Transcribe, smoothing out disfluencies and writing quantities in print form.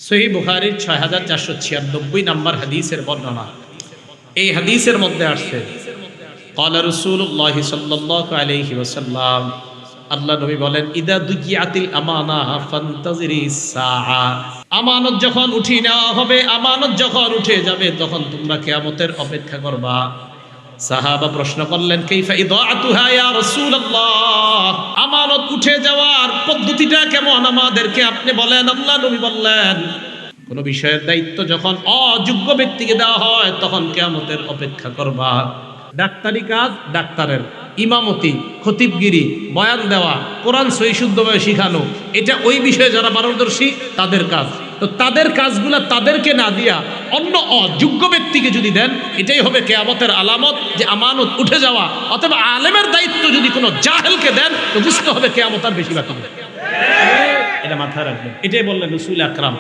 সহিহ বুখারীর 6496 নম্বর হাদিসের বর্ণনা। এই হাদিসের মধ্যে আসছে ক্বালা রাসূলুল্লাহ সাল্লাল্লাহু আলাইহি ওয়াসাল্লাম, আল্লাহ নবী বলেন, ইদা দুকিয়াতিল আমানা ফান্তাজিরিস সাআ। আমানত যখন উঠিয়ে নেওয়া হবে, আমানত যখন উঠে যাবে, তখন তোমরা কিয়ামতের অপেক্ষা করবা। সাহাবা প্রশ্ন করলেন, কাইফা ইদাআতুহা ইয়া রাসূলুল্লাহ, আমানত উঠে যাওয়ার পদ্ধতিটা কেমন আমাদেরকে আপনি বলেন। আল্লাহ নবী বললেন, কোন বিষয়ের দায়িত্ব যখন অযোগ্য ব্যক্তিকে দেওয়া হয় তখন কিয়ামতের অপেক্ষা করবা। ডাক্তারি কাজ ডাক্তারের, ইমামতি, খতিবগিরি, বয়ান দেওয়া, কোরআন সহিহ শুদ্ধভাবে শিখানো, এটা ওই বিষয়ে যারা পারদর্শী তাদের কাজ। তো তাদের কাজগুলা তাদেরকে না দিয়া অন্য অযোগ্য ব্যক্তিকে যদি দেন, এটাই হবে কিয়ামতের আলামত যে আমানত উঠে যাওয়া। অথবা আলেমের দায়িত্ব যদি কোনো জাহেলকে দেন, তো বুঝতে হবে কিয়ামত আর বেশি বাকি নেই। এটা মাথায় রাখবেন। এটাই বললেন রাসূল আকরাম।